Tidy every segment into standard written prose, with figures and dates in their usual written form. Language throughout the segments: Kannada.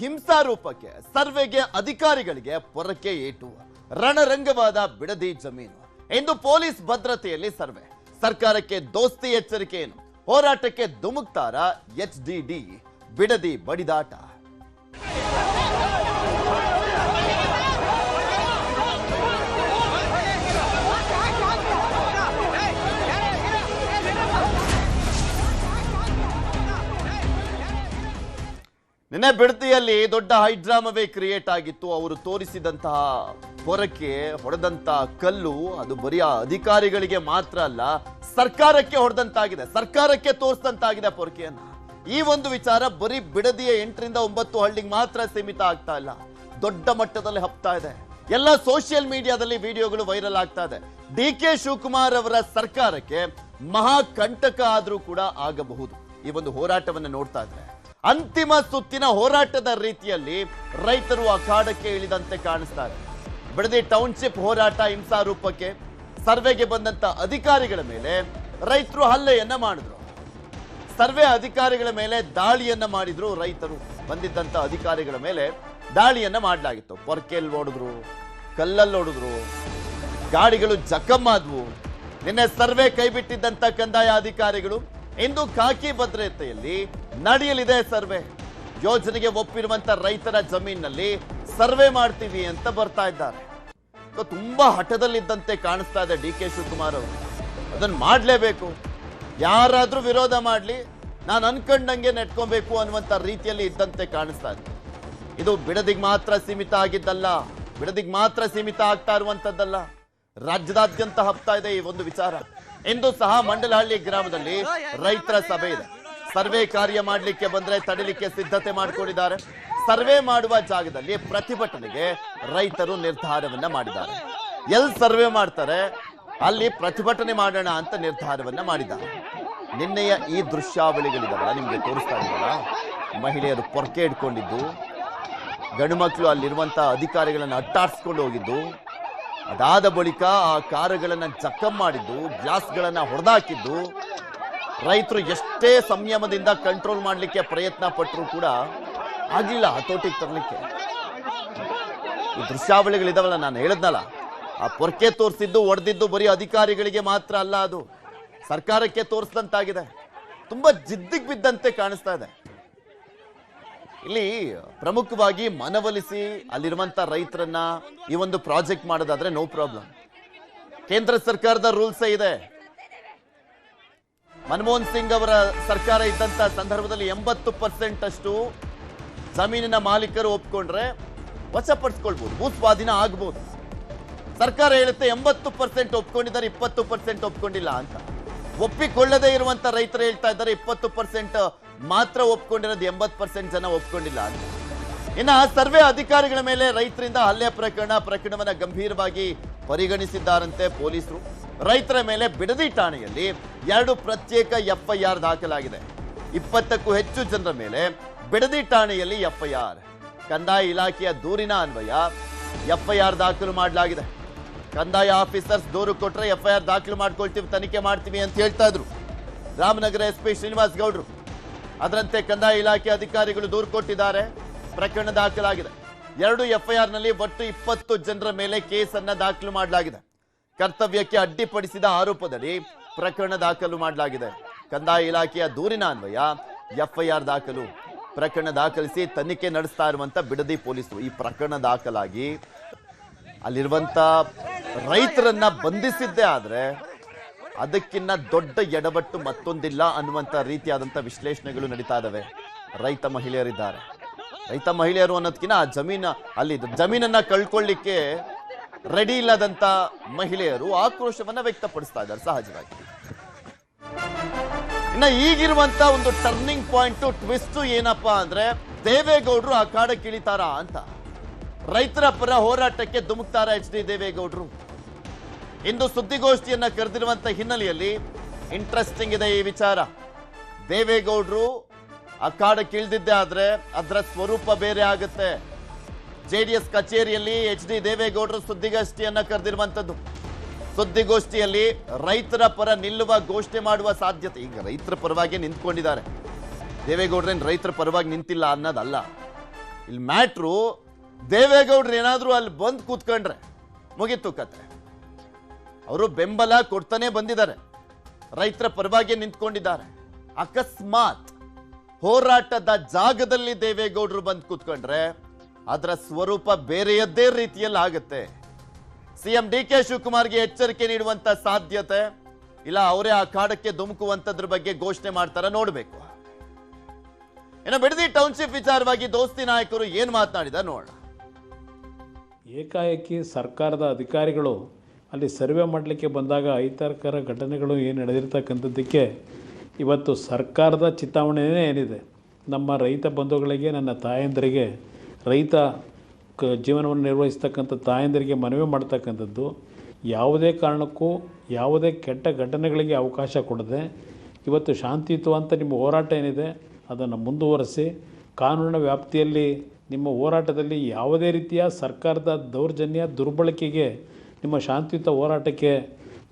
ಹಿಂಸಾರೂಪಕ್ಕೆ ಸರ್ವೆಗೆ ಅಧಿಕಾರಿಗಳಿಗೆ ಪೊರಕೆ ಏಟು ರಣರಂಗವಾದ ಬಿಡದಿ ಜಮೀನು ಎಂದು ಪೊಲೀಸ್ ಭದ್ರತೆಯಲ್ಲಿ ಸರ್ವೆ ಸರ್ಕಾರಕ್ಕೆ ದೋಸ್ತಿ ಎಚ್ಚರಿಕೆ ಏನು ಹೋರಾಟಕ್ಕೆ ಧುಮುಕ್ತಾರ ಎಚ್ಡಿಡಿ ಬಿಡದಿ ಬಡಿದಾಟ ನಿನ್ನೆ ಬಿಡದಿಯಲ್ಲಿ ದೊಡ್ಡ ಹೈಡ್ರಾಮವೇ ಕ್ರಿಯೇಟ್ ಆಗಿತ್ತು. ಅವರು ತೋರಿಸಿದಂತಹ ಪೊರಕೆ ಹೊಡೆದಂತಹ ಕಲ್ಲು ಅದು ಬರೀ ಅಧಿಕಾರಿಗಳಿಗೆ ಮಾತ್ರ ಅಲ್ಲ, ಸರ್ಕಾರಕ್ಕೆ ಹೊಡೆದಂತಾಗಿದೆ, ಸರ್ಕಾರಕ್ಕೆ ತೋರಿಸಿದಂತಾಗಿದೆ ಪೊರಕೆಯನ್ನ. ಈ ಒಂದು ವಿಚಾರ ಬರೀ ಬಿಡದಿಯ 8 ರಿಂದ 9 ಹಳ್ಳಿಗೆ ಮಾತ್ರ ಸೀಮಿತ ಆಗ್ತಾ ಇಲ್ಲ, ದೊಡ್ಡ ಮಟ್ಟದಲ್ಲಿ ಹಬ್ತಾ ಇದೆ. ಎಲ್ಲ ಸೋಷಿಯಲ್ ಮೀಡಿಯಾದಲ್ಲಿ ವಿಡಿಯೋಗಳು ವೈರಲ್ ಆಗ್ತಾ ಇದೆ. ಡಿ.ಕೆ. ಶಿವಕುಮಾರ್ ಅವರ ಸರ್ಕಾರಕ್ಕೆ ಮಹಾಕಂಟಕ ಆದ್ರೂ ಕೂಡ ಆಗಬಹುದು. ಈ ಒಂದು ಹೋರಾಟವನ್ನು ನೋಡ್ತಾ ಇದ್ರೆ ಅಂತಿಮ ಸುತ್ತಿನ ಹೋರಾಟದ ರೀತಿಯಲ್ಲಿ ರೈತರು ಅಖಾಡಕ್ಕೆ ಇಳಿದಂತೆ ಕಾಣಿಸ್ತಾರೆ. ಬಿಡದಿ ಟೌನ್ಶಿಪ್ ಹೋರಾಟ ಹಿಂಸಾರೂಪಕ್ಕೆ ಸರ್ವೆಗೆ ಬಂದಂತ ಅಧಿಕಾರಿಗಳ ಮೇಲೆ ರೈತರು ಹಲ್ಲೆಯನ್ನ ಮಾಡಿದ್ರು. ಸರ್ವೆ ಅಧಿಕಾರಿಗಳ ಮೇಲೆ ದಾಳಿಯನ್ನ ಮಾಡಿದ್ರು. ರೈತರು ಬಂದಿದ್ದಂತ ಅಧಿಕಾರಿಗಳ ಮೇಲೆ ದಾಳಿಯನ್ನ ಮಾಡಲಾಗಿತ್ತು. ಪೊರ್ಕೆಲ್ ಹೊಡೆದ್ರು, ಕಲ್ಲಲ್ಲಿ ಹೊಡೆದ್ರು, ಗಾಡಿಗಳು ಜಖಮ್ಮಾದ್ವು. ನಿನ್ನೆ ಸರ್ವೆ ಕೈಬಿಟ್ಟಿದ್ದಂತ ಕಂದಾಯ ಅಧಿಕಾರಿಗಳು ಇಂದು ಖಾಕಿ ಭದ್ರತೆಯಲ್ಲಿ ನಡೆಯಲಿದೆ ಸರ್ವೆ. ಯೋಜನೆಗೆ ಒಪ್ಪಿರುವಂತ ರೈತರ ಜಮೀನಿನಲ್ಲಿ ಸರ್ವೆ ಮಾಡ್ತೀವಿ ಅಂತ ಬರ್ತಾ ಇದ್ದಾರೆ. ತುಂಬಾ ಹಠದಲ್ಲಿದ್ದಂತೆ ಕಾಣಿಸ್ತಾ ಇದೆ ಡಿ.ಕೆ. ಶಿವಕುಮಾರ್ ಅವರು. ಅದನ್ನ ಮಾಡ್ಲೇಬೇಕು, ಯಾರಾದ್ರೂ ವಿರೋಧ ಮಾಡ್ಲಿ, ನಾನು ಅನ್ಕೊಂಡಂಗೆ ನೆಟ್ಕೊಬೇಕು ಅನ್ನುವಂತ ರೀತಿಯಲ್ಲಿ ಇದ್ದಂತೆ ಕಾಣಿಸ್ತಾ ಇದೆ. ಇದು ಬಿಡದಿಗೆ ಮಾತ್ರ ಸೀಮಿತ ಆಗಿದ್ದಲ್ಲ, ಬಿಡದಿಗೆ ಮಾತ್ರ ಸೀಮಿತ ಆಗ್ತಾ ಇರುವಂತದ್ದಲ್ಲ, ರಾಜ್ಯದಾದ್ಯಂತ ಹಬ್ತಾ ಇದೆ ಈ ಒಂದು ವಿಚಾರ. ಇಂದು ಸಹ ಮಂಡಲಹಳ್ಳಿ ಗ್ರಾಮದಲ್ಲಿ ರೈತರ ಸಭೆ ಇದೆ. ಸರ್ವೆ ಕಾರ್ಯ ಮಾಡಲಿಕ್ಕೆ ಬಂದ್ರೆ ತಡಿಲಿಕ್ಕೆ ಸಿದ್ಧತೆ ಮಾಡಿಕೊಂಡಿದ್ದಾರೆ. ಸರ್ವೆ ಮಾಡುವ ಜಾಗದಲ್ಲಿ ಪ್ರತಿಭಟನೆಗೆ ರೈತರು ನಿರ್ಧಾರವನ್ನ ಮಾಡಿದ್ದಾರೆ. ಎಲ್ಲಿ ಸರ್ವೆ ಮಾಡ್ತಾರೆ ಅಲ್ಲಿ ಪ್ರತಿಭಟನೆ ಮಾಡೋಣ ಅಂತ ನಿರ್ಧಾರವನ್ನ ಮಾಡಿದ್ದಾರೆ. ನಿನ್ನೆಯ ಈ ದೃಶ್ಯಾವಳಿಗಳಿದಾವಲ್ಲ, ನಿಮ್ಗೆ ತೋರಿಸ್ತಾ ಇದ್ದಾವಲ್ಲ, ಮಹಿಳೆಯರು ಪೊರ್ಕೆ ಇಟ್ಕೊಂಡಿದ್ದು, ಗಂಡು ಮಕ್ಕಳು ಅಲ್ಲಿರುವಂತಹ ಅಧಿಕಾರಿಗಳನ್ನ ಅಟ್ಟಾಡ್ಸ್ಕೊಂಡು ಹೋಗಿದ್ದು, ಅದಾದ ಬಳಿಕ ಆ ಕಾರುಗಳನ್ನ ಜಖಂ ಮಾಡಿದ್ದು, ಗ್ಲಾಸ್ಗಳನ್ನ ಹೊಡೆದಾಕಿದ್ದು, ರೈತರು ಎಷ್ಟೇ ಸಂಯಮದಿಂದ ಕಂಟ್ರೋಲ್ ಮಾಡಲಿಕ್ಕೆ ಪ್ರಯತ್ನ ಪಟ್ಟರು ಕೂಡ ಆಗಿಲ್ಲ ಹತೋಟಿಗೆ ತರಲಿಕ್ಕೆ. ಈ ದೃಶ್ಯಾವಳಿಗಳಿದಾವಲ್ಲ, ನಾನು ಹೇಳಿದ್ನಲ್ಲ, ಆ ಪೊರ್ಕೆ ತೋರಿಸಿದ್ದು ಹೊಡೆದಿದ್ದು ಬರೀ ಅಧಿಕಾರಿಗಳಿಗೆ ಮಾತ್ರ ಅಲ್ಲ, ಅದು ಸರ್ಕಾರಕ್ಕೆ ತೋರಿಸಿದಂತಾಗಿದೆ. ತುಂಬಾ ಜಿದ್ದಿಗೆ ಬಿದ್ದಂತೆ ಕಾಣಿಸ್ತಾ ಇದೆ. ಇಲ್ಲಿ ಪ್ರಮುಖವಾಗಿ ಮನವೊಲಿಸಿ ಅಲ್ಲಿರುವಂತ ರೈತರನ್ನ ಈ ಒಂದು ಪ್ರಾಜೆಕ್ಟ್ ಮಾಡೋದಾದ್ರೆ ನೋ ಪ್ರಾಬ್ಲಮ್. ಕೇಂದ್ರ ಸರ್ಕಾರದ ರೂಲ್ಸ್ ಇದೆ. ಮನಮೋಹನ್ ಸಿಂಗ್ ಅವರ ಸರ್ಕಾರ ಇದ್ದಂತ ಸಂದರ್ಭದಲ್ಲಿ 80% ಅಷ್ಟು ಜಮೀನಿನ ಮಾಲೀಕರು ಒಪ್ಕೊಂಡ್ರೆ ವಶಪಡಿಸ್ಕೊಳ್ಬಹುದು, ಭೂ ಸ್ವಾಧೀನ ಆಗ್ಬಹುದು. ಸರ್ಕಾರ ಹೇಳುತ್ತೆ 80% ಒಪ್ಕೊಂಡಿದ್ದಾರೆ, 20% ಒಪ್ಕೊಂಡಿಲ್ಲ ಅಂತ. ಒಪ್ಪಿಕೊಳ್ಳದೇ ಇರುವಂತ ರೈತರು ಹೇಳ್ತಾ ಇದ್ದಾರೆ 20% ಮಾತ್ರ ಒಪ್ಕೊಂಡಿರೋದು, 80% ಜನ ಒಪ್ಕೊಂಡಿಲ್ಲ ಅಂತ. ಇನ್ನು ಸರ್ವೆ ಅಧಿಕಾರಿಗಳ ಮೇಲೆ ರೈತರಿಂದ ಹಲ್ಲೆ ಪ್ರಕರಣವನ್ನ ಗಂಭೀರವಾಗಿ ಪರಿಗಣಿಸಿದ್ದಾರಂತೆ ಪೊಲೀಸರು. ರೈತರ ಮೇಲೆ ಬಿಡದಿ ಠಾಣೆಯಲ್ಲಿ 2 ಪ್ರತ್ಯೇಕ FIR ದಾಖಲಾಗಿದೆ. 20ಕ್ಕೂ ಹೆಚ್ಚು ಜನರ ಮೇಲೆ ಬಿಡದಿ ಠಾಣೆಯಲ್ಲಿ FIR. ಕಂದಾಯ ಇಲಾಖೆಯ ದೂರಿನ ಅನ್ವಯ FIR ದಾಖಲು ಮಾಡಲಾಗಿದೆ. ಕಂದಾಯ ಆಫೀಸರ್ಸ್ ದೂರು ಕೊಟ್ರೆ FIR ದಾಖಲು ಮಾಡ್ಕೊಳ್ತೀವಿ, ತನಿಖೆ ಮಾಡ್ತೀವಿ ಅಂತ ಹೇಳ್ತಾ ಇದ್ರು ರಾಮನಗರ SP ಶ್ರೀನಿವಾಸ್ ಗೌಡ್ರು. ಅದರಂತೆ ಕಂದಾಯ ಇಲಾಖೆ ಅಧಿಕಾರಿಗಳು ದೂರು ಕೊಟ್ಟಿದ್ದಾರೆ, ಪ್ರಕರಣ ದಾಖಲಾಗಿದೆ. 2 FIR ನಲ್ಲಿ ಒಟ್ಟು 20 ಜನರ ಮೇಲೆ ಕೇಸನ್ನ ದಾಖಲು ಮಾಡಲಾಗಿದೆ. ಕರ್ತವ್ಯಕ್ಕೆ ಅಡ್ಡಿಪಡಿಸಿದ ಆರೋಪದಲ್ಲಿ ಪ್ರಕರಣ ದಾಖಲು ಮಾಡಲಾಗಿದೆ. ಕಂದಾಯ ಇಲಾಖೆಯ ದೂರಿನ ಅನ್ವಯ FIR ದಾಖಲು, ಪ್ರಕರಣ ದಾಖಲಿಸಿ ತನಿಖೆ ನಡೆಸ್ತಾ ಇರುವಂತ ಬಿಡದಿ ಪೊಲೀಸರು. ಈ ಪ್ರಕರಣ ದಾಖಲಾಗಿ ಅಲ್ಲಿರುವಂತ ರೈತರನ್ನ ಬಂಧಿಸಿದ್ದೇ ಆದ್ರೆ ಅದಕ್ಕಿನ್ನ ದೊಡ್ಡ ಎಡವಟ್ಟು ಮತ್ತೊಂದಿಲ್ಲ ಅನ್ನುವಂತ ರೀತಿಯಾದಂತ ವಿಶ್ಲೇಷಣೆಗಳು ನಡೀತಾ ಇದಾವೆ. ರೈತ ಮಹಿಳೆಯರಿದ್ದಾರೆ. ರೈತ ಮಹಿಳೆಯರು ಅನ್ನೋದಕ್ಕಿಂತ ಅಲ್ಲಿ ಜಮೀನನ್ನ ಕಳ್ಕೊಳ್ಳಿಕ್ಕೆ ರೆಡಿ ಇಲ್ಲದಂತ ಮಹಿಳೆಯರು ಆಕ್ರೋಶವನ್ನ ವ್ಯಕ್ತಪಡಿಸ್ತಾ ಇದ್ದಾರೆ ಸಹಜವಾಗಿ. ಇನ್ನ ಈಗಿರುವಂತ ಒಂದು ಟರ್ನಿಂಗ್ ಪಾಯಿಂಟ್, ಟ್ವಿಸ್ಟ್ ಏನಪ್ಪಾ ಅಂದ್ರೆ ದೇವೇಗೌಡರು ಅಖಾಡಕ್ಕೆ ಇಳಿತಾರ ಅಂತ. ರೈತರ ಪರ ಹೋರಾಟಕ್ಕೆ ಧುಮುಕ್ತಾರ HD ದೇವೇಗೌಡರು. ಇಂದು ಸುದ್ದಿಗೋಷ್ಠಿಯನ್ನ ಕರೆದಿರುವಂತ ಹಿನ್ನೆಲೆಯಲ್ಲಿ ಇಂಟ್ರೆಸ್ಟಿಂಗ್ ಇದೆ ಈ ವಿಚಾರ. ದೇವೇಗೌಡರು ಅಖಾಡಕ್ಕೆ ಇಳಿದಿದ್ದೆ ಆದ್ರೆ ಅದರ ಸ್ವರೂಪ ಬೇರೆ ಆಗುತ್ತೆ. JDS ಕಚೇರಿಯಲ್ಲಿ HD ದೇವೇಗೌಡರು ಸುದ್ದಿಗೋಷ್ಠಿಯನ್ನ ಕರೆದಿರುವಂತದ್ದು. ಸುದ್ದಿಗೋಷ್ಠಿಯಲ್ಲಿ ರೈತರ ಪರ ನಿಲ್ಲುವ ಘೋಷಣೆ ಮಾಡುವ ಸಾಧ್ಯತೆ. ಈಗ ರೈತರ ಪರವಾಗಿ ನಿಂತ್ಕೊಂಡಿದ್ದಾರೆ ದೇವೇಗೌಡರೇನು ರೈತರ ಪರವಾಗಿ ನಿಂತಿಲ್ಲ ಅನ್ನೋದಲ್ಲ. ಇಲ್ಲಿ ಮ್ಯಾಟ್ರು ದೇವೇಗೌಡರು ಏನಾದರೂ ಅಲ್ಲಿ ಬಂದು ಕೂತ್ಕೊಂಡ್ರೆ ಮುಗೀತು ಕತೆ. ಅವರು ಬೆಂಬಲ ಕೊಡ್ತಾನೆ ಬಂದಿದ್ದಾರೆ, ರೈತರ ಪರವಾಗಿ ನಿಂತ್ಕೊಂಡಿದ್ದಾರೆ. ಅಕಸ್ಮಾತ್ ಹೋರಾಟದ ಜಾಗದಲ್ಲಿ ದೇವೇಗೌಡರು ಬಂದು ಕೂತ್ಕೊಂಡ್ರೆ ಅದರ ಸ್ವರೂಪ ಬೇರೆಯದ್ದೇ ರೀತಿಯಲ್ಲಿ ಆಗುತ್ತೆ. ಸಿಎಂ ಡಿ.ಕೆ. ಶಿವಕುಮಾರ್ಗೆ ಎಚ್ಚರಿಕೆ ನೀಡುವಂತ ಸಾಧ್ಯತೆ ಇಲ್ಲ, ಅವರೇ ಆ ಕಾಡಕ್ಕೆ ಧುಮುಕುವಂತದ್ರ ಬಗ್ಗೆ ಘೋಷಣೆ ಮಾಡ್ತಾರ ನೋಡ್ಬೇಕು. ಇನ್ನು ಬಿಡದಿ ಟೌನ್ಶಿಪ್ ವಿಚಾರವಾಗಿ ದೋಸ್ತಿ ನಾಯಕರು ಏನ್ ಮಾತನಾಡಿದ ನೋಡೋಣ. ಏಕಾಏಕಿ ಸರ್ಕಾರದ ಅಧಿಕಾರಿಗಳು ಅಲ್ಲಿ ಸರ್ವೆ ಮಾಡಲಿಕ್ಕೆ ಬಂದಾಗ ಅಹಿತಕರ ಘಟನೆಗಳು ಏನು ನಡೆದಿರ್ತಕ್ಕಂಥದ್ದಕ್ಕೆ ಇವತ್ತು ಸರ್ಕಾರದ ಚಿಂತಾವಣೆಯೇ ಏನಿದೆ, ನಮ್ಮ ರೈತ ಬಂಧುಗಳಿಗೆ, ನನ್ನ ತಾಯಂದರಿಗೆ, ರೈತ ಜೀವನವನ್ನು ನಿರ್ವಹಿಸ್ತಕ್ಕಂಥ ತಾಯಂದರಿಗೆ ಮನವಿ ಮಾಡ್ತಕ್ಕಂಥದ್ದು, ಯಾವುದೇ ಕಾರಣಕ್ಕೂ ಯಾವುದೇ ಕೆಟ್ಟ ಘಟನೆಗಳಿಗೆ ಅವಕಾಶ ಕೊಡದೆ ಇವತ್ತು ಶಾಂತಿಯುತವಂತ ನಿಮ್ಮ ಹೋರಾಟ ಏನಿದೆ ಅದನ್ನು ಮುಂದುವರಿಸಿ, ಕಾನೂನಿನ ವ್ಯಾಪ್ತಿಯಲ್ಲಿ ನಿಮ್ಮ ಹೋರಾಟದಲ್ಲಿ ಯಾವುದೇ ರೀತಿಯ ಸರ್ಕಾರದ ದೌರ್ಜನ್ಯ ದುರ್ಬಳಕೆಗೆ ನಿಮ್ಮ ಶಾಂತಿಯುತ ಹೋರಾಟಕ್ಕೆ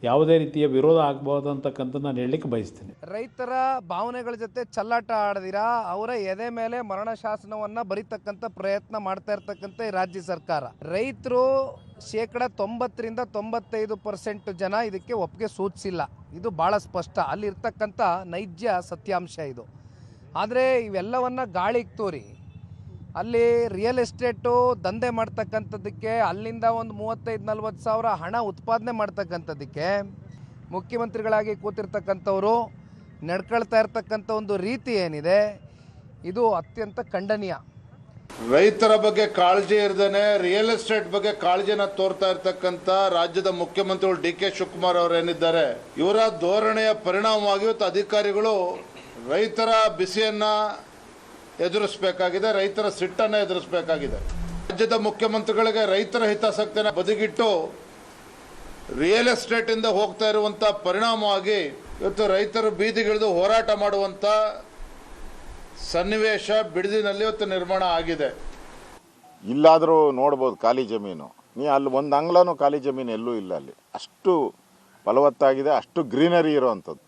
ಯಾವುದೇ ರೀತಿಯ ವಿರೋಧ ಆಗಬಹುದು ಅಂತಕ್ಕಂಥ ನಾನು ಹೇಳಲಿಕ್ಕೆ ಬಯಸ್ತೀನಿ. ರೈತರ ಭಾವನೆಗಳ ಜೊತೆ ಚಲ್ಲಾಟ ಆಡದಿರಾ ಅವರ ಎದೆ ಮೇಲೆ ಮರಣ ಶಾಸನವನ್ನು ಬರೀತಕ್ಕಂಥ ಪ್ರಯತ್ನ ಮಾಡ್ತಾ ಇರ್ತಕ್ಕಂಥ ಈ ರಾಜ್ಯ ಸರ್ಕಾರ. ರೈತರು 90% ಜನ ಇದಕ್ಕೆ ಒಪ್ಪಿಗೆ ಸೂಚಿಸಿಲ್ಲ. ಇದು ಭಾಳ ಸ್ಪಷ್ಟ, ಅಲ್ಲಿರ್ತಕ್ಕಂಥ ನೈಜ ಸತ್ಯಾಂಶ ಇದು. ಆದರೆ ಇವೆಲ್ಲವನ್ನು ಗಾಳಿಗೆ ತೋರಿ ಅಲ್ಲಿ ರಿಯಲ್ ಎಸ್ಟೇಟು ದಂಧೆ ಮಾಡ್ತಕ್ಕಂಥದ್ದಕ್ಕೆ, ಅಲ್ಲಿಂದ ಒಂದು 35-40 ಸಾವಿರ ಹಣ ಉತ್ಪಾದನೆ ಮಾಡ್ತಕ್ಕಂಥದ್ದಕ್ಕೆ ಮುಖ್ಯಮಂತ್ರಿಗಳಾಗಿ ಕೂತಿರ್ತಕ್ಕಂಥವರು ನಡ್ಕೊಳ್ತಾ ಇರ್ತಕ್ಕಂಥ ಒಂದು ರೀತಿ ಏನಿದೆ ಇದು ಅತ್ಯಂತ ಖಂಡನೀಯ. ರೈತರ ಬಗ್ಗೆ ಕಾಳಜಿ ಇರದೇನೆ ರಿಯಲ್ ಎಸ್ಟೇಟ್ ಬಗ್ಗೆ ಕಾಳಜಿನ ತೋರ್ತಾ ಇರ್ತಕ್ಕಂಥ ರಾಜ್ಯದ ಮುಖ್ಯಮಂತ್ರಿಗಳು ಡಿ.ಕೆ. ಶಿವಕುಮಾರ್ ಅವರು ಏನಿದ್ದಾರೆ, ಇವರ ಧೋರಣೆಯ ಪರಿಣಾಮವಾಗಿ ಇವತ್ತು ಅಧಿಕಾರಿಗಳು ರೈತರ ಬಿಸಿಯನ್ನ ಎದುರಿಸಬೇಕಾಗಿದೆ, ರೈತರ ಸಿಟ್ಟನ್ನು ಎದುರಿಸಬೇಕಾಗಿದೆ. ರಾಜ್ಯದ ಮುಖ್ಯಮಂತ್ರಿಗಳಿಗೆ ರೈತರ ಹಿತಾಸಕ್ತಿಯನ್ನು ಬದಿಗಿಟ್ಟು ರಿಯಲ್ ಎಸ್ಟೇಟ್ ಇಂದ ಹೋಗ್ತಾ ಇರುವಂತ ಪರಿಣಾಮವಾಗಿ ಇವತ್ತು ರೈತರು ಬೀದಿಗಿಳಿದು ಹೋರಾಟ ಮಾಡುವಂತ ಸನ್ನಿವೇಶ ಬಿಡದಿನಲ್ಲಿ ಇವತ್ತು ನಿರ್ಮಾಣ ಆಗಿದೆ. ಇಲ್ಲಾದರೂ ನೋಡ್ಬೋದು ಖಾಲಿ ಜಮೀನು, ನೀ ಅಲ್ಲಿ ಒಂದು ಅಂಗ್ಲನೂ ಖಾಲಿ ಜಮೀನು ಎಲ್ಲೂ ಇಲ್ಲ. ಅಲ್ಲಿ ಅಷ್ಟು ಫಲವತ್ತಾಗಿದೆ, ಅಷ್ಟು ಗ್ರೀನರಿ ಇರೋವಂಥದ್ದು.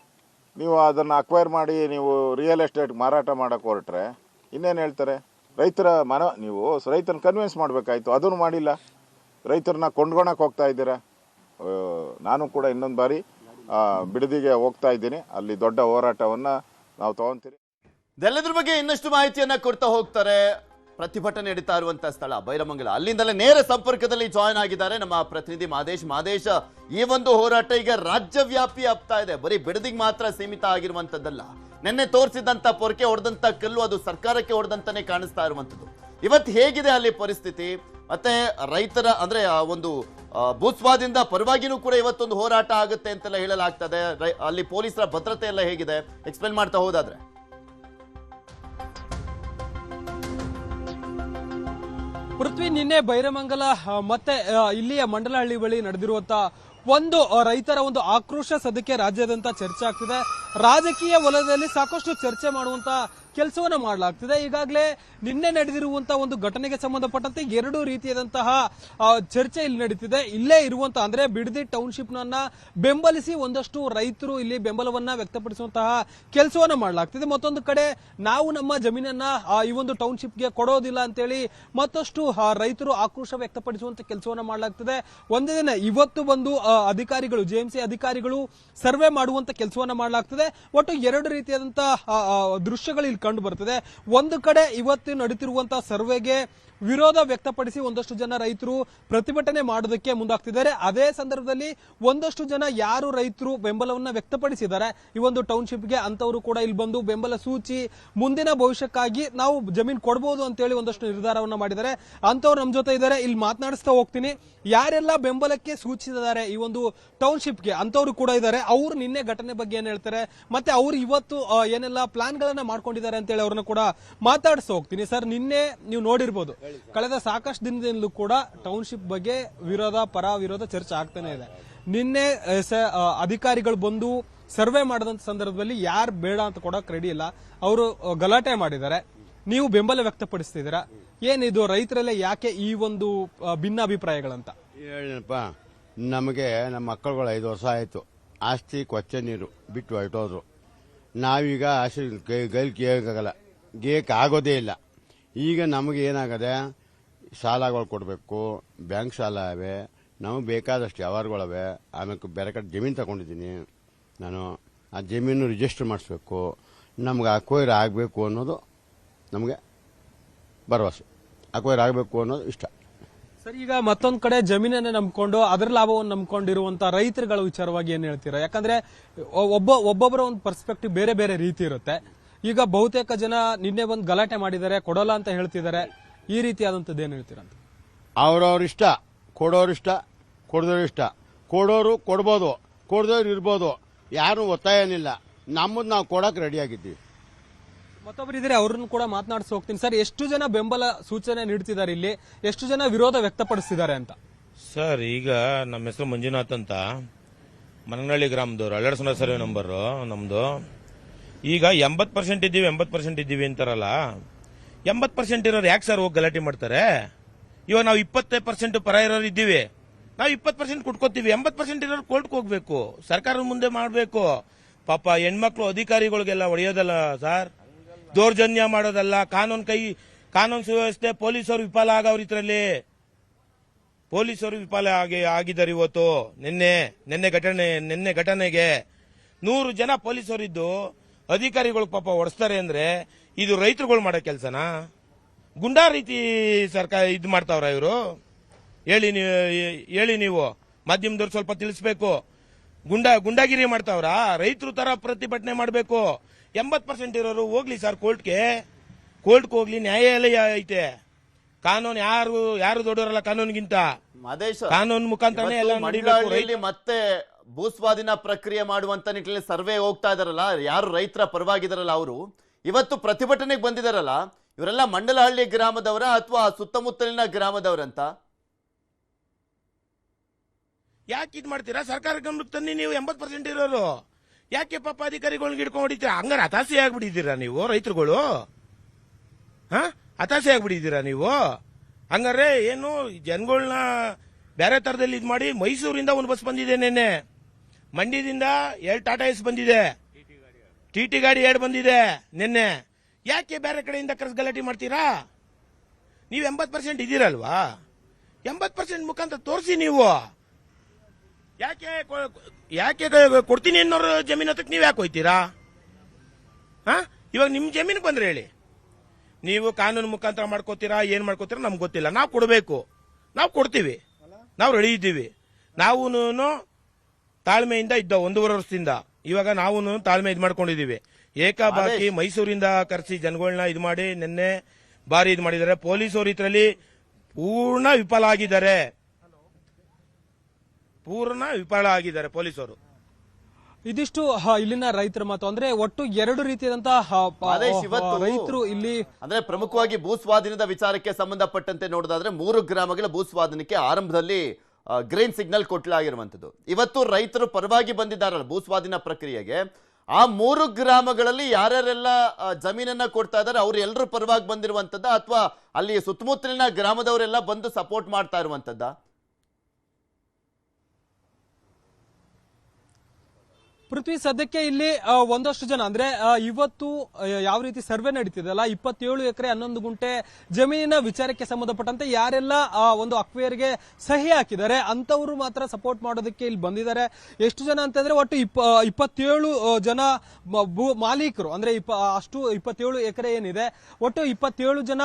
ನೀವು ಅದನ್ನು ಅಕ್ವೈರ್ ಮಾಡಿ ನೀವು ರಿಯಲ್ ಎಸ್ಟೇಟ್ ಮಾರಾಟ ಮಾಡೋಕ್ಕೆ ಹೊರಟ್ರೆ ಇನ್ನೇನು ಹೇಳ್ತಾರೆ? ರೈತರ ನೀವು ರೈತರನ್ನ ಕನ್ವಿನ್ಸ್ ಮಾಡಬೇಕಾಯ್ತು, ಅದನ್ನು ಮಾಡಿಲ್ಲ. ರೈತರನ್ನ ಕೊಂಡ್ಕೊಳಕ್ಕೆ ಹೋಗ್ತಾ ಇದ್ದೀರಾ. ನಾನು ಕೂಡ ಇನ್ನೊಂದು ಬಾರಿ ಬಿಡದಿಗೆ ಹೋಗ್ತಾ ಇದ್ದೀನಿ, ಅಲ್ಲಿ ದೊಡ್ಡ ಹೋರಾಟವನ್ನು ನಾವು ತಗೊಂತೀರಿ. ಇದೆಲ್ಲದ್ರ ಬಗ್ಗೆ ಇನ್ನಷ್ಟು ಮಾಹಿತಿಯನ್ನ ಕೊಡ್ತಾ ಹೋಗ್ತಾರೆ. ಪ್ರತಿಭಟನೆ ನಡೀತಾ ಇರುವಂತಹ ಸ್ಥಳ ಬೈರಮಂಗಲ, ಅಲ್ಲಿಂದಲೇ ನೇರ ಸಂಪರ್ಕದಲ್ಲಿ ಜಾಯ್ನ್ ಆಗಿದ್ದಾರೆ ನಮ್ಮ ಪ್ರತಿನಿಧಿ ಮಾದೇಶ್. ಈ ಒಂದು ಹೋರಾಟ ಈಗ ರಾಜ್ಯವ್ಯಾಪಿ ಆಗ್ತಾ ಇದೆ, ಬರೀ ಬಿಡದಿಗೆ ಮಾತ್ರ ಸೀಮಿತ ಆಗಿರುವಂತದ್ದಲ್ಲ. ನಿನ್ನೆ ತೋರಿಸಿದಂತ ಪೊರಕೆ ಹೊಡೆದಂತ ಕಲ್ಲು ಅದು ಸರ್ಕಾರಕ್ಕೆ ಹೊಡೆದಂತಾನೆ ಕಾಣಿಸ್ತಾ ಇರುವಂತದ್ದು. ಇವತ್ತು ಹೇಗಿದೆ ಅಲ್ಲಿ ಪರಿಸ್ಥಿತಿ, ಮತ್ತೆ ರೈತರ ಅಂದ್ರೆ ಒಂದು ಭೂಸ್ವಾದಿಂದ ಪರವಾಗಿನೂ ಕೂಡ ಇವತ್ತೊಂದು ಹೋರಾಟ ಆಗುತ್ತೆ ಅಂತೆಲ್ಲ ಹೇಳಲಾಗ್ತದೆ. ಅಲ್ಲಿ ಪೊಲೀಸರ ಭದ್ರತೆ ಎಲ್ಲ ಹೇಗಿದೆ ಎಕ್ಸ್ಪ್ಲೇನ್ ಮಾಡ್ತಾ ಹೋದಾದ್ರೆ? ಪೃಥ್ವಿ, ನಿನ್ನೆ ಬೈರಮಂಗಲ ಮತ್ತೆ ಇಲ್ಲಿಯ ಮಂಡಲಹಳ್ಳಿ ಬಳಿ ನಡೆದಿರುವಂತ ಒಂದು ರೈತರ ಒಂದು ಆಕ್ರೋಶ ಸದ್ಯಕ್ಕೆ ರಾಜ್ಯಾದ್ಯಂತ ಚರ್ಚೆ ಆಗ್ತಿದೆ. ರಾಜಕೀಯ ವಲಯದಲ್ಲಿ ಸಾಕಷ್ಟು ಚರ್ಚೆ ಮಾಡುವಂತ ಕೆಲಸವನ್ನ ಮಾಡಲಾಗ್ತಿದೆ. ಈಗಾಗಲೇ ನಿನ್ನೆ ನಡೆದಿರುವಂತಹ ಒಂದು ಘಟನೆಗೆ ಸಂಬಂಧಪಟ್ಟಂತೆ ಎರಡು ರೀತಿಯಾದಂತಹ ಚರ್ಚೆ ಇಲ್ಲಿ ನಡೀತಿದೆ. ಇಲ್ಲೇ ಇರುವಂತಹ ಅಂದ್ರೆ ಬಿಡದಿ ಟೌನ್ಶಿಪ್ ನನ್ನ ಬೆಂಬಲಿಸಿ ಒಂದಷ್ಟು ರೈತರು ಇಲ್ಲಿ ಬೆಂಬಲವನ್ನ ವ್ಯಕ್ತಪಡಿಸುವಂತಹ ಕೆಲಸವನ್ನ ಮಾಡಲಾಗ್ತಿದೆ. ಮತ್ತೊಂದು ಕಡೆ ನಾವು ನಮ್ಮ ಜಮೀನನ್ನ ಈ ಒಂದು ಟೌನ್ಶಿಪ್ಗೆ ಕೊಡೋದಿಲ್ಲ ಅಂತೇಳಿ ಮತ್ತಷ್ಟು ರೈತರು ಆಕ್ರೋಶ ವ್ಯಕ್ತಪಡಿಸುವಂತ ಕೆಲಸವನ್ನ ಮಾಡಲಾಗ್ತಿದೆ. ಒಂದೇ ದಿನ ಇವತ್ತು ಬಂದು ಅಧಿಕಾರಿಗಳು ಜೆಎಂಸಿ ಅಧಿಕಾರಿಗಳು ಸರ್ವೆ ಮಾಡುವಂತ ಕೆಲಸವನ್ನ ಮಾಡಲಾಗ್ತದೆ. ಒಟ್ಟು ಎರಡು ರೀತಿಯಾದಂತಹ ದೃಶ್ಯಗಳು ಇಲ್ಲಿ ಕಂಡು ಬರ್ತದೆ. ಒಂದು ಕಡೆ ಇವತ್ತು ನಡೀತಿರುವಂತಹ ಸರ್ವೆಗೆ ವಿರೋಧ ವ್ಯಕ್ತಪಡಿಸಿ ಒಂದಷ್ಟು ಜನ ರೈತರು ಪ್ರತಿಭಟನೆ ಮಾಡೋದಕ್ಕೆ ಮುಂದಾಗ್ತಿದ್ದಾರೆ. ಅದೇ ಸಂದರ್ಭದಲ್ಲಿ ಒಂದಷ್ಟು ಜನ ಯಾರು ರೈತರು ಬೆಂಬಲವನ್ನ ವ್ಯಕ್ತಪಡಿಸಿದ್ದಾರೆ ಈ ಒಂದು ಟೌನ್ಶಿಪ್ಗೆ ಅಂತವರು ಕೂಡ ಇಲ್ಲಿ ಬಂದು ಬೆಂಬಲ ಸೂಚಿ ಮುಂದಿನ ಭವಿಷ್ಯಕ್ಕಾಗಿ ನಾವು ಜಮೀನು ಕೊಡಬಹುದು ಅಂತೇಳಿ ಒಂದಷ್ಟು ನಿರ್ಧಾರವನ್ನ ಮಾಡಿದ್ದಾರೆ. ಅಂತವ್ರು ನಮ್ಮ ಜೊತೆ ಇದ್ದಾರೆ, ಇಲ್ಲಿ ಮಾತನಾಡಿಸ್ತಾ ಹೋಗ್ತೀನಿ. ಯಾರೆಲ್ಲ ಬೆಂಬಲಕ್ಕೆ ಸೂಚಿಸಿದ್ದಾರೆ ಈ ಒಂದು ಟೌನ್ಶಿಪ್ಗೆ ಅಂತವ್ರು ಕೂಡ ಇದ್ದಾರೆ. ಅವರು ನಿನ್ನೆ ಘಟನೆ ಬಗ್ಗೆ ಏನ್ ಹೇಳ್ತಾರೆ, ಮತ್ತೆ ಅವರು ಇವತ್ತು ಏನೆಲ್ಲ ಪ್ಲಾನ್ ಗಳನ್ನ ಮಾಡ್ಕೊಂಡಿದ್ದಾರೆ ಅಂತೇಳಿ ಅವ್ರನ್ನ ಕೂಡ ಮಾತಾಡಿಸ್ತಾ ಹೋಗ್ತೀನಿ. ಸರ್, ನಿನ್ನೆ ನೀವು ನೋಡಿರ್ಬೋದು, ಕಳೆದ ಸಾಕಷ್ಟು ದಿನದಿಂದಲೂ ಕೂಡ ಟೌನ್ಶಿಪ್ ಬಗ್ಗೆ ಪರ ವಿರೋಧ ಚರ್ಚೆ ಆಗ್ತಾನೆ ಇದೆ. ನಿನ್ನೆ ಅಧಿಕಾರಿಗಳು ಬಂದು ಸರ್ವೆ ಮಾಡಿದಂತ ಸಂದರ್ಭದಲ್ಲಿ ಯಾರು ಬೇಡ ಅಂತ ಕೊಡಕ್ ರೆಡಿ ಇಲ್ಲ, ಅವರು ಗಲಾಟೆ ಮಾಡಿದ್ದಾರೆ. ನೀವು ಬೆಂಬಲ ವ್ಯಕ್ತಪಡಿಸ್ತಿದ್ದೀರಾ, ಏನಿದು ರೈತರಲ್ಲೇ ಯಾಕೆ ಈ ಒಂದು ಭಿನ್ನಾಭಿಪ್ರಾಯಗಳಂತ ಹೇಳಪ್ಪ? ನಮಗೆ ನಮ್ಮ ಮಕ್ಕಳುಗಳು 5 ವರ್ಷ ಆಯಿತು, ಆಸ್ತಿ ಕೊಚ್ಚೆ ನೀರು ಬಿಟ್ಟು ಹೊರಟೋದ್ರು. ನಾವೀಗ ಆಸ್ತಿ ಗೈಲ್ ಗೇಯಕ್ಕಾಗಲ್ಲ, ಗೇಯಕ್ಕೆ ಆಗೋದೇ ಇಲ್ಲ. ಈಗ ನಮಗೆ ಏನಾಗದೆ ಸಾಲಗಳು ಕೊಡಬೇಕು, ಬ್ಯಾಂಕ್ ಸಾಲ ಇವೆ, ನಮಗೆ ಬೇಕಾದಷ್ಟು ವ್ಯವಹಾರಗಳವೆ. ಆಮೇಲೆ ಬೇರೆ ಕಡೆ ಜಮೀನು ತಗೊಂಡಿದ್ದೀನಿ ನಾನು, ಆ ಜಮೀನು ರಿಜಿಸ್ಟರ್ ಮಾಡಿಸ್ಬೇಕು, ನಮ್ಗೆ ಅಕ್ವೈರ್ ಆಗಬೇಕು ಅನ್ನೋದು ನಮಗೆ ಭರವಸೆ, ಅಕ್ವೈರ್ ಆಗಬೇಕು ಅನ್ನೋದು ಇಷ್ಟ. ಸರ್, ಈಗ ಮತ್ತೊಂದು ಕಡೆ ಜಮೀನನ್ನೇ ನಂಬ್ಕೊಂಡು ಅದರ ಲಾಭವನ್ನು ನಂಬ್ಕೊಂಡಿರುವಂತ ರೈತರುಗಳ ವಿಚಾರವಾಗಿ ಏನ್ ಹೇಳ್ತೀರಾ? ಯಾಕಂದ್ರೆ ಒಬ್ಬೊಬ್ಬರ ಒಂದು ಪರ್ಸ್ಪೆಕ್ಟಿವ್ ಬೇರೆ ಬೇರೆ ರೀತಿ ಇರುತ್ತೆ. ಈಗ ಬಹುತೇಕ ಜನ ನಿನ್ನೆ ಬಂದು ಗಲಾಟೆ ಮಾಡಿದ್ದಾರೆ, ಕೊಡೋಲ್ಲ ಅಂತ ಹೇಳ್ತಿದ್ದಾರೆ. ಈ ರೀತಿಯಾದಂಥದ್ದು ಏನ್ ಹೇಳ್ತೀರಾ ಅಂತ? ಅವ್ರವ್ರ ಇಷ್ಟ, ಕೊಡೋರು ಇಷ್ಟ, ಕೊಡದವ್ರು ಇಷ್ಟ. ಕೊಡೋರು ಕೊಡ್ಬೋದು, ಕೊಡದವ್ರು ಇರ್ಬೋದು, ಯಾರು ಒತ್ತಾಯ ಏನಿಲ್ಲ. ನಮ್ಮದು ನಾವು ಕೊಡಕ್ಕೆ ರೆಡಿಯಾಗಿದ್ದೀವಿ. ಮತ್ತೊಬ್ಬರು ಇದ್ರೆ ಅವ್ರನ್ನ ಕೂಡ ಮಾತನಾಡಿಸಿ ಹೋಗ್ತೀನಿ. ಸರ್, ಎಷ್ಟು ಜನ ಬೆಂಬಲ ಸೂಚನೆ ನೀಡ್ತಿದ್ದಾರೆ ಇಲ್ಲಿ, ಎಷ್ಟು ಜನ ವಿರೋಧ ವ್ಯಕ್ತಪಡಿಸಿದ್ದಾರೆ ಅಂತ? ಸರ್, ಈಗ ನಮ್ಮ ಹೆಸರು ಮಂಜುನಾಥ್ ಅಂತ, ಮನನಹಳ್ಳಿ ಗ್ರಾಮದವ್ರು, ಅಳ್ಳಡ್ಸನ ಸರ್ವೆ ನಂಬರು ನಮ್ದು. ಈಗ 80% ಇದ್ದೀವಿ 80% ಇದ್ದೀವಿ ಅಂತಾರಲ್ಲ, 80% ಇರೋರು ಯಾಕೆ ಸರ್ ಹೋಗಿ ಗಲಾಟೆ ಮಾಡ್ತಾರೆ? ಇವಾಗ ನಾವು 20% ಪರ ಇರೋರು ಇದ್ದೀವಿ, ನಾವು 20% ಕುಟ್ಕೋತೀವಿ. 80% ಇರೋರು ಕೋರ್ಟ್ಗೆ ಹೋಗ್ಬೇಕು, ಸರ್ಕಾರದ ಮುಂದೆ ಮಾಡಬೇಕು. ಪಾಪ ಹೆಣ್ಮಕ್ಳು ಅಧಿಕಾರಿಗಳಿಗೆಲ್ಲ ಹೊಡೆಯೋದಲ್ಲ ಸರ್, ದೌರ್ಜನ್ಯ ಮಾಡೋದಲ್ಲ, ಕಾನೂನು ಸುವ್ಯವಸ್ಥೆ ಪೊಲೀಸರು ವಿಫಲ ಆಗವ್ರ ಇದ್ರಲ್ಲಿ. ಪೊಲೀಸರು ವಿಫಲ ಆಗಿದ್ದಾರೆ ಇವತ್ತು. ನಿನ್ನೆ ಘಟನೆಗೆ 100 ಜನ ಪೊಲೀಸರಿದ್ದು ಅಧಿಕಾರಿಗಳು ಪಾಪ ಹೊಡೆಸ್ತಾರೆ ಅಂದ್ರೆ ಇದು ರೈತರುಗಳು ಮಾಡೋ ಕೆಲಸನಾ? ಗುಂಡಾ ರೀತಿ ಸರ್ಕಾರ ಇದು ಮಾಡ್ತಾವ್ರ ಇವರು? ಹೇಳಿ ನೀವು ಮಾಧ್ಯಮದವ್ರು ಸ್ವಲ್ಪ ತಿಳಿಸ್ಬೇಕು. ಗುಂಡಾಗಿರಿ ಮಾಡ್ತಾವ್ರ? ರೈತರು ತರ ಪ್ರತಿಭಟನೆ ಮಾಡಬೇಕು. 80% ಇರೋರು ಹೋಗ್ಲಿ ಸರ್ ಕೋರ್ಟ್ಗೆ ಹೋಗ್ಲಿ, ನ್ಯಾಯಾಲಯ ಐತೆ. ಕಾನೂನು ಯಾರು ದೊಡ್ಡವರಲ್ಲ ಕಾನೂನಿಗಿಂತ. ಕಾನೂನು ಮುಖಾಂತರ ಎಲ್ಲ ನಡೀಬೇಕು. ಮತ್ತೆ ಭೂಸ್ವಾಧೀನ ಪ್ರಕ್ರಿಯೆ ಮಾಡುವಂತ ನಿಟ್ಟಿನಲ್ಲಿ ಸರ್ವೆ ಹೋಗ್ತಾ ಇದಾರಲ್ಲ, ಯಾರು ರೈತರ ಪರವಾಗಿದಾರಲ್ಲ ಅವರು ಇವತ್ತು ಪ್ರತಿಭಟನೆಗೆ ಬಂದಿದಾರಲ್ಲ, ಇವರೆಲ್ಲ ಮಂಡಲಹಳ್ಳಿ ಗ್ರಾಮದವರ ಅಥವಾ ಸುತ್ತಮುತ್ತಲಿನ ಗ್ರಾಮದವರಂತ? ಯಾಕೆ ಇದ್ ಮಾಡ್ತೀರಾ? ಸರ್ಕಾರ ಗಮನಕ್ಕೆ ತನ್ನಿ ನೀವು. 80% ಇರೋರು ಯಾಕೆ ಪಾಪ ಅಧಿಕಾರಿಗಳನ್ನ ಹಿಡ್ಕೊಂಡು ಹೊಡಿತೀರಾ? ಹಂಗಾರೆ ಹತಾಸೆ ಆಗ್ಬಿಟ್ಟಿದ್ದೀರಾ ನೀವು ರೈತರುಗಳು? ಹತಾಸೆ ಆಗ್ಬಿಟ್ಟಿದ್ದೀರಾ ನೀವು? ಹಂಗಾರೆ ಏನು ಜನಗಳನ್ನ ಬೇರೆ ತರದಲ್ಲಿ ಇದ್ ಮಾಡಿ. ಮೈಸೂರಿಂದ ಒಂದು ಬಸ್ ಬಂದಿದೆ ನಿನ್ನೆ, ಮಂಡ್ಯದಿಂದ 2 ಟಾಟಾ ಎಸ್ ಬಂದಿದೆ, ಟಿಟಿ ಗಾಡಿ 2 ಬಂದಿದೆ ನಿನ್ನೆ. ಯಾಕೆ ಬೇರೆ ಕಡೆಯಿಂದ ಗಲಾಟೆ ಮಾಡ್ತೀರಾ? ನೀವು 80% ಇದ್ದೀರಲ್ವಾ? 80% ಮುಖಾಂತರ ತೋರಿಸಿ ನೀವು. ಯಾಕೆ ಕೊಡ್ತೀನಿ ಅನ್ನೋರು ಜಮೀನು ಹತ್ತಕ್ಕೆ ನೀವು ಯಾಕೆ ಹೋಯ್ತೀರಾ? ಇವಾಗ ನಿಮ್ ಜಮೀನಿಗೆ ಬಂದ್ರೆ ಹೇಳಿ, ನೀವು ಕಾನೂನು ಮುಖಾಂತರ ಮಾಡ್ಕೋತೀರಾ, ಏನ್ ಮಾಡ್ಕೋತೀರಾ ನಮ್ಗೆ ಗೊತ್ತಿಲ್ಲ. ನಾವು ಕೊಡಬೇಕು, ನಾವು ಕೊಡ್ತೀವಿ, ನಾವು ರೆಡಿ ಇದ್ದೀವಿ. ನಾವು ತಾಳ್ಮೆಯಿಂದ ಇದ್ದ 1.5 ವರ್ಷದಿಂದ ಇವಾಗ ನಾವು ತಾಳ್ಮೆ ಇದು ಮಾಡ್ಕೊಂಡಿದೀವಿ. ಏಕಾಬಾಕಿ ಮೈಸೂರಿಂದ ಕರೆಸಿ ಜನಗಳನ್ನ ಇದು ಮಾಡಿ ನಿನ್ನೆ ಬಾರಿ ಇದು ಮಾಡಿದ್ದಾರೆ. ಪೊಲೀಸರು ಇದರಲ್ಲಿ ಪೂರ್ಣ ವಿಫಲ ಆಗಿದ್ದಾರೆ ಪೊಲೀಸರು. ಇದಿಷ್ಟು ಇಲ್ಲಿನ ರೈತರ ಮಾತು. ಅಂದ್ರೆ ಒಟ್ಟು 2 ರೀತಿಯಾದಂತಹ ರೈತರು ಇಲ್ಲಿ. ಅಂದ್ರೆ ಪ್ರಮುಖವಾಗಿ ಭೂಸ್ವಾಧೀನದ ವಿಚಾರಕ್ಕೆ ಸಂಬಂಧಪಟ್ಟಂತೆ ನೋಡೋದಾದ್ರೆ 3 ಗ್ರಾಮಗಳ ಭೂಸ್ವಾಧೀನಕ್ಕೆ ಆರಂಭದಲ್ಲಿ ಗ್ರೀನ್ ಸಿಗ್ನಲ್ ಕೊಟ್ಟಲಾಗಿರುವಂತದ್ದು. ಇವತ್ತು ರೈತರು ಪರವಾಗಿ ಬಂದಿದ್ದಾರಲ್ಲ ಭೂಸ್ವಾಧೀನ ಪ್ರಕ್ರಿಯೆಗೆ, ಆ 3 ಗ್ರಾಮಗಳಲ್ಲಿ ಯಾರ್ಯಾರೆಲ್ಲ ಜಮೀನನ್ನ ಕೊಡ್ತಾ ಇದ್ದಾರೆ ಅವ್ರು ಎಲ್ಲರೂ ಪರವಾಗಿ ಬಂದಿರುವಂತದ್ದ ಅಥವಾ ಅಲ್ಲಿ ಸುತ್ತಮುತ್ತಲಿನ ಗ್ರಾಮದವರೆಲ್ಲ ಬಂದು ಸಪೋರ್ಟ್ ಮಾಡ್ತಾ ಇರುವಂತದ್ದ? ಪೃಥ್ವಿ, ಸದ್ಯಕ್ಕೆ ಇಲ್ಲಿ ಒಂದಷ್ಟು ಜನ ಅಂದ್ರೆ ಇವತ್ತು ಯಾವ ರೀತಿ ಸರ್ವೆ ನಡೀತಿದೆಯಲ್ಲ, 27 ಎಕರೆ 11 ಗುಂಟೆ ಜಮೀನಿನ ವಿಚಾರಕ್ಕೆ ಸಂಬಂಧಪಟ್ಟಂತೆ ಯಾರೆಲ್ಲ ಒಂದು ಅಕ್ವೇರ್ಗೆ ಸಹಿ ಹಾಕಿದ್ದಾರೆ ಅಂತವರು ಮಾತ್ರ ಸಪೋರ್ಟ್ ಮಾಡೋದಕ್ಕೆ ಇಲ್ಲಿ ಬಂದಿದ್ದಾರೆ. ಎಷ್ಟು ಜನ ಅಂತಂದ್ರೆ ಒಟ್ಟು 27 ಜನ ಮಾಲೀಕರು, ಅಂದ್ರೆ 27 ಎಕರೆ ಏನಿದೆ ಒಟ್ಟು 27 ಜನ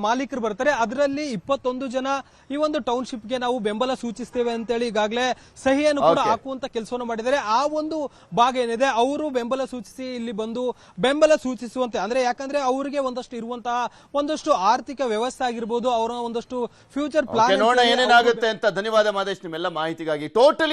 ಮಾಲೀಕರು ಬರ್ತಾರೆ. ಅದರಲ್ಲಿ 21 ಜನ ಈ ಒಂದು ಟೌನ್ಶಿಪ್ಗೆ ನಾವು ಬೆಂಬಲ ಸೂಚಿಸ್ತೇವೆ ಅಂತೇಳಿ ಈಗಾಗಲೇ ಸಹಿಯನ್ನು ಕೂಡ ಹಾಕುವಂತ ಕೆಲಸವನ್ನು ಮಾಡಿದ್ದಾರೆ. ಆ ಒಂದು ಭಾಗ ಏನಿದೆ ಅವರು ಬೆಂಬಲ ಸೂಚಿಸಿ ಇಲ್ಲಿ ಬಂದು ಬೆಂಬಲ ಸೂಚಿಸುವಂತೆ, ಅಂದ್ರೆ ಯಾಕಂದ್ರೆ ಅವರಿಗೆ ಒಂದಷ್ಟು ಇರುವಂತಹ ಒಂದಷ್ಟು ಆರ್ಥಿಕ ವ್ಯವಸ್ಥೆ ಆಗಿರ್ಬೋದು, ಅವರ ಒಂದಷ್ಟು ಫ್ಯೂಚರ್ ಪ್ಲಾನ್ ಏನೇನಾಗುತ್ತೆ ಅಂತ. ಧನ್ಯವಾದ ಮಾದೇಶ್ ನಿಮ್ಮೆಲ್ಲ ಮಾಹಿತಿಗಾಗಿ. ಟೋಟಲಿ